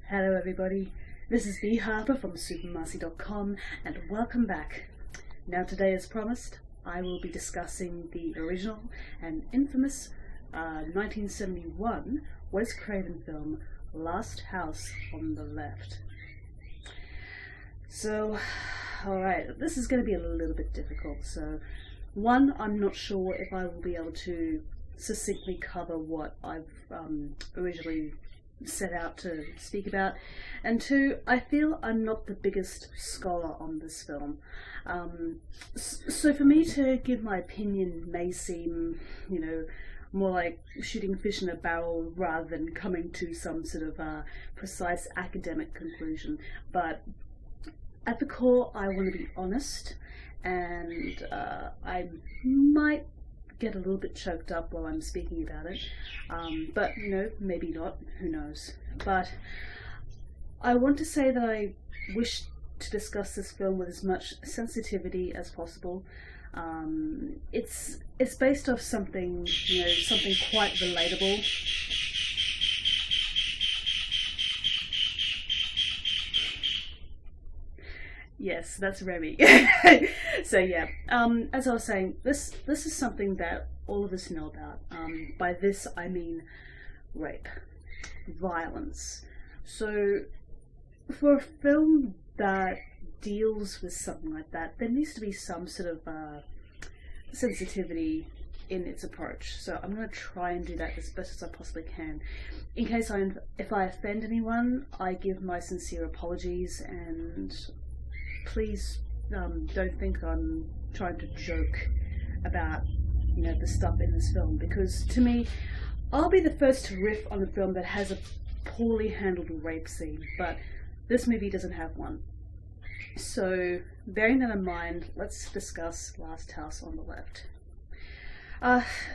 Hello everybody, this is B Harper from supermarcy.com and welcome back. Now today, as promised, I will be discussing the original and infamous 1971 Wes Craven film Last House on the Left. So, alright, this is going to be a little bit difficult. So, one, I'm not sure if I will be able to succinctly cover what I've originally set out to speak about, and two, I feel I'm not the biggest scholar on this film, so for me to give my opinion may seem, more like shooting fish in a barrel rather than coming to some sort of precise academic conclusion. But at the core, I want to be honest, and I might get a little bit choked up while I'm speaking about it, but maybe not, who knows. But I want to say that I wish to discuss this film with as much sensitivity as possible. It's based off something, something quite relatable. Yes, that's Remy. So yeah, as I was saying, this is something that all of us know about. By this I mean rape, violence. So for a film that deals with something like that, there needs to be some sort of sensitivity in its approach. So I'm going to try and do that as best as I possibly can. In case if I offend anyone, I give my sincere apologies, and please don't think I'm trying to joke about the stuff in this film, because to me, I'll be the first to riff on a film that has a poorly handled rape scene, but this movie doesn't have one. So bearing that in mind, let's discuss Last House on the Left.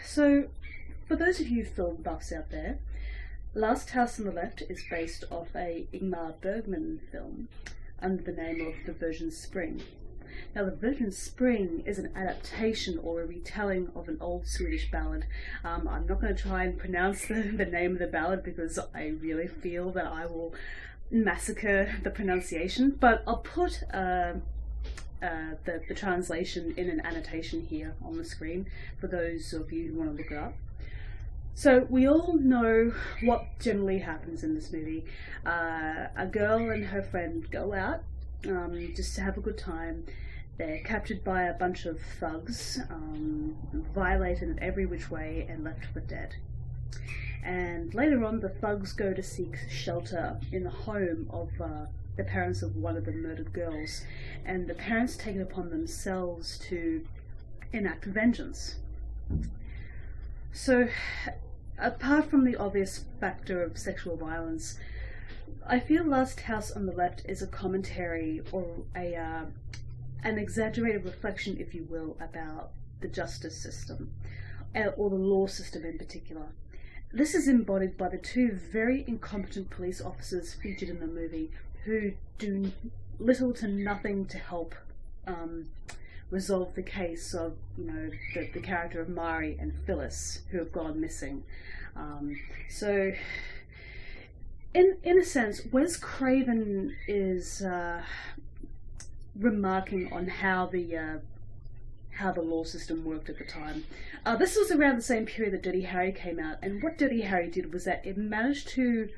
So for those of you film buffs out there, Last House on the Left is based off a Ingmar Bergman film under the name of The Virgin Spring. Now, The Virgin Spring is an adaptation or a retelling of an old Swedish ballad. I'm not going to try and pronounce the name of the ballad because I really feel that I will massacre the pronunciation, but I'll put the translation in an annotation here on the screen for those of you who want to look it up. So we all know what generally happens in this movie. A girl and her friend go out just to have a good time. They're captured by a bunch of thugs, violated in every which way, and left for dead. And later on, the thugs go to seek shelter in the home of the parents of one of the murdered girls, and the parents take it upon themselves to enact vengeance. So, apart from the obvious factor of sexual violence, I feel Last House on the Left is a commentary or an exaggerated reflection, if you will, about the justice system, or the law system in particular. This is embodied by the two very incompetent police officers featured in the movie, who do little to nothing to help resolve the case of, the character of Mari and Phyllis, who have gone missing. So, in a sense, Wes Craven is remarking on how the law system worked at the time. This was around the same period that Dirty Harry came out, and what Dirty Harry did was that it managed to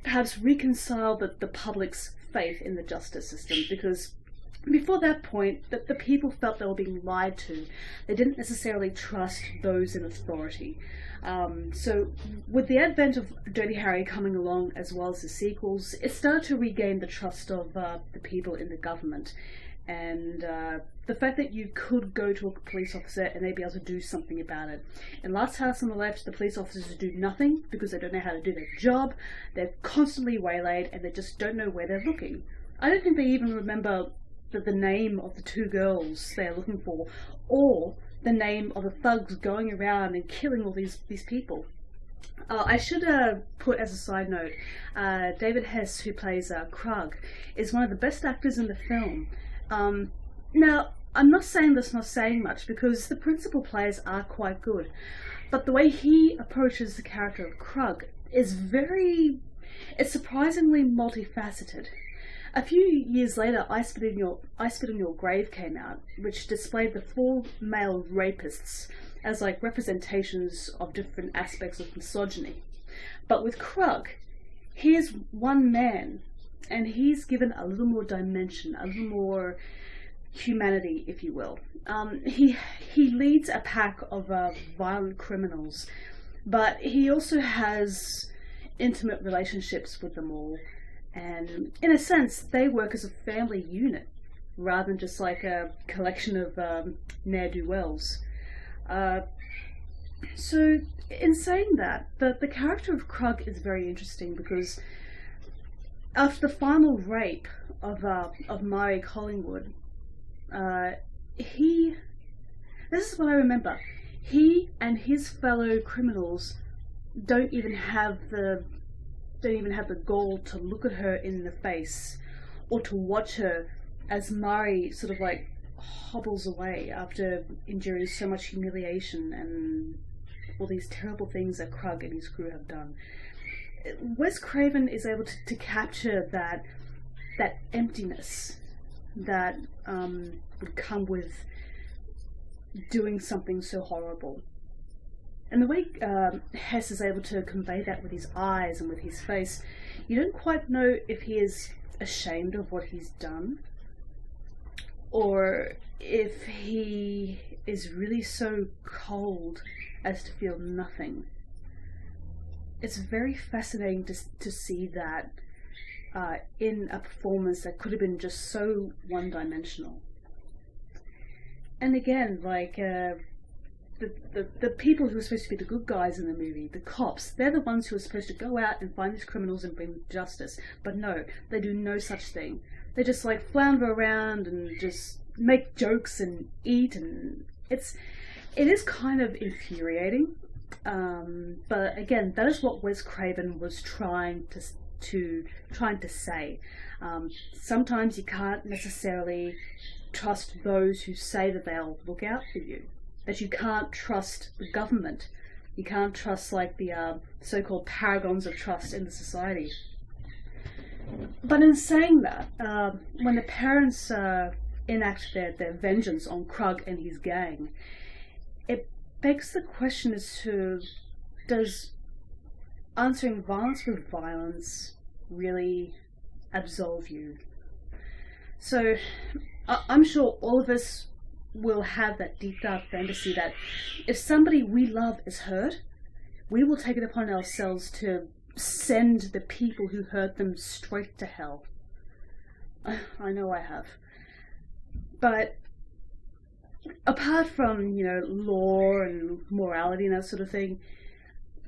perhaps reconcile the public's faith in the justice system, because before that point, the people felt they were being lied to. They didn't necessarily trust those in authority. So with the advent of Dirty Harry coming along, as well as the sequels, it started to regain the trust of the people in the government. And the fact that you could go to a police officer and they'd be able to do something about it. In Last House on the Left, the police officers do nothing because they don't know how to do their job. They're constantly waylaid and they just don't know where they're looking. I don't think they even remember the name of the two girls they're looking for, or the name of the thugs going around and killing all these people. I should put as a side note, David Hess, who plays Krug, is one of the best actors in the film. Now, I'm not saying that's not saying much, because the principal players are quite good, but the way he approaches the character of Krug is very It's surprisingly multifaceted. A few years later, I Spit on Your Grave came out, which displayed the 4 male rapists as like representations of different aspects of misogyny. But with Krug, he is one man, and he's given a little more dimension, a little more humanity, if you will. He leads a pack of violent criminals, but he also has intimate relationships with them all. And in a sense, they work as a family unit rather than just like a collection of ne'er-do-wells. So, in saying that, the character of Krug is very interesting because after the final rape of Mari Collingwood, this is what I remember. He and his fellow criminals don't even have the gall to look at her in the face or to watch her as Mari sort of like hobbles away after enduring so much humiliation and all these terrible things that Krug and his crew have done. Wes Craven is able to capture that emptiness that would come with doing something so horrible. And the way Hess is able to convey that with his eyes and with his face, you don't quite know if he is ashamed of what he's done or if he is really so cold as to feel nothing. It's very fascinating to see that in a performance that could have been just so one-dimensional. And again, like the people who are supposed to be the good guys in the movie, the cops, they're the ones who are supposed to go out and find these criminals and bring them to justice. But no, they do no such thing. They just like flounder around and just make jokes and eat, and it is kind of infuriating. But again, that is what Wes Craven was trying to say. Sometimes you can't necessarily trust those who say that they'll look out for you. That you can't trust the government. You can't trust like the so-called paragons of trust in the society. But in saying that, when the parents enact their vengeance on Krug and his gang, it begs the question as to, does answering violence with violence really absolve you? So I'm sure all of us will have that deep dark fantasy that if somebody we love is hurt, we will take it upon ourselves to send the people who hurt them straight to hell. I know I have. But apart from, law and morality and that sort of thing,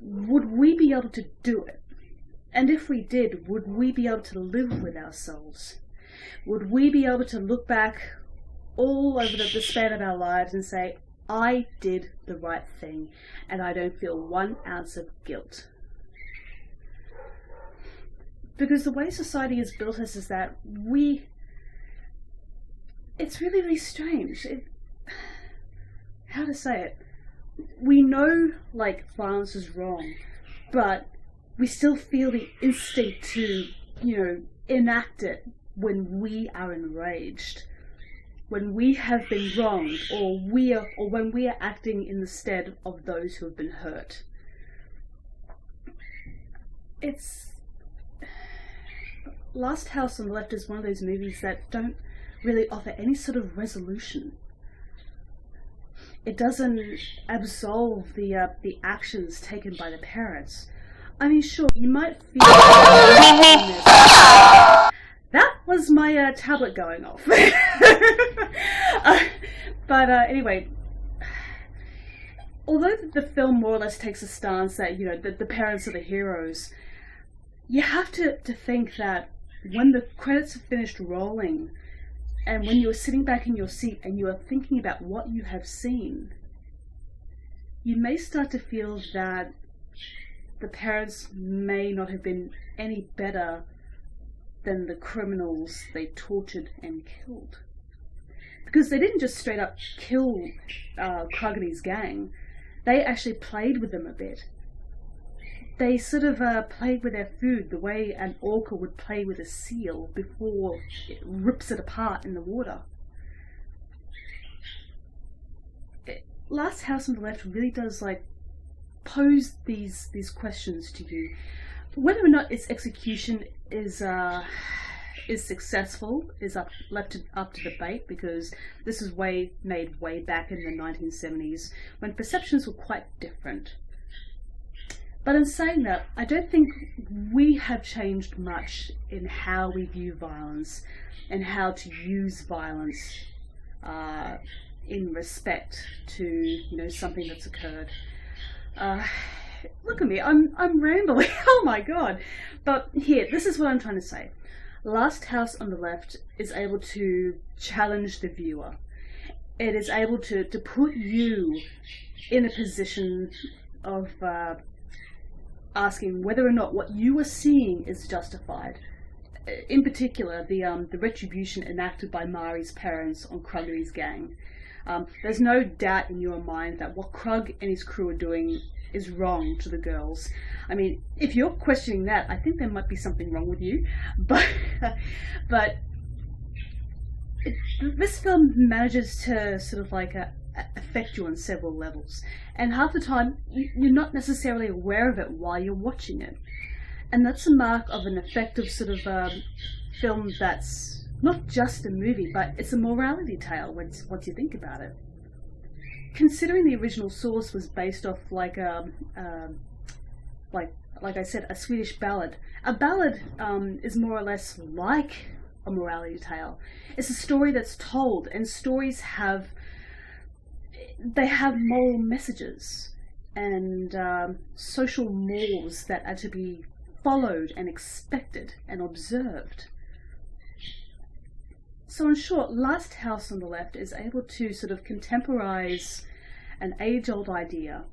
would we be able to do it? And if we did, would we be able to live with ourselves? Would we be able to look back all over the span of our lives and say, I did the right thing and I don't feel 1 ounce of guilt? Because the way society has built us is that it's really, really strange. How to say it? We know, like, violence is wrong, but we still feel the instinct to, enact it when we are enraged, when we have been wronged, or when we are acting in the stead of those who have been hurt. Last House on the Left is one of those movies that don't really offer any sort of resolution. It doesn't absolve the actions taken by the parents. I mean, sure, you might feel that was my tablet going off. But anyway, although the film more or less takes a stance that the parents are the heroes, you have to think that when the credits have finished rolling, and when you're sitting back in your seat and you are thinking about what you have seen, you may start to feel that the parents may not have been any better than the criminals they tortured and killed. Because they didn't just straight up kill Krug and his gang, they actually played with them a bit. they sort of played with their food the way an orca would play with a seal before it rips it apart in the water. Last House on the Left really does like pose these questions to you. Whether or not its execution is successful is left up to debate, because this was made way back in the 1970s when perceptions were quite different. But in saying that, I don't think we have changed much in how we view violence and how to use violence in respect to something that's occurred. Look at me, I'm rambling. Oh my god! But here, this is what I'm trying to say. Last House on the Left is able to challenge the viewer. It is able to put you in a position of asking whether or not what you are seeing is justified. In particular, the retribution enacted by Mari's parents on Krug and his gang. There's no doubt in your mind that what Krug and his crew are doing is wrong to the girls. I mean, if you're questioning that, I think there might be something wrong with you. But this film manages to sort of like affect you on several levels, and half the time you're not necessarily aware of it while you're watching it. And that's a mark of an effective sort of film that's not just a movie, but it's a morality tale once you think about it. Considering the original source was based off like I said, a Swedish ballad. A ballad is more or less like a morality tale. It's a story that's told, and stories have moral messages and social mores that are to be followed and expected and observed. So in short, Last House on the Left is able to sort of contemporize an age-old idea,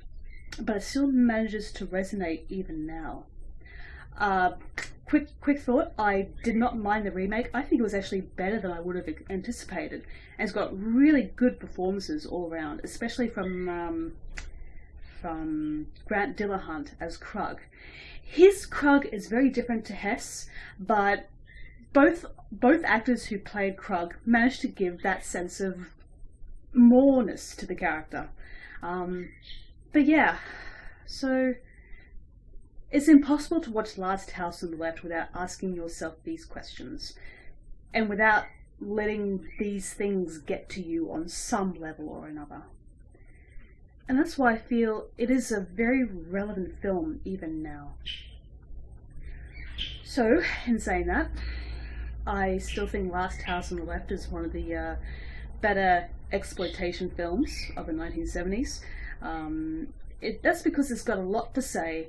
but it still manages to resonate even now. Quick thought, I did not mind the remake. I think it was actually better than I would have anticipated, and it's got really good performances all around, especially from Grant Dillahunt as Krug. His Krug is very different to Hess, but both actors who played Krug managed to give that sense of moreness to the character. But yeah, so it's impossible to watch Last House on the Left without asking yourself these questions, and without letting these things get to you on some level or another. And that's why I feel it is a very relevant film even now. So, in saying that, I still think Last House on the Left is one of the better exploitation films of the 1970s. That's because it's got a lot to say.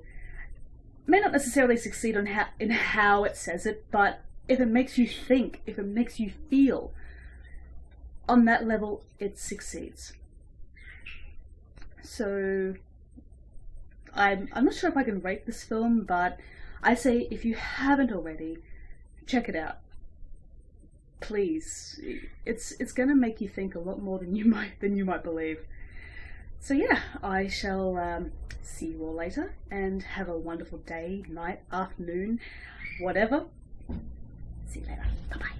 May not necessarily succeed in how it says it, but if it makes you think, if it makes you feel, on that level, it succeeds. So, I'm not sure if I can rate this film, but I say if you haven't already, check it out. Please, it's gonna make you think a lot more than you might believe. So yeah, I shall see you all later, and have a wonderful day, night, afternoon, whatever. See you later. Bye bye.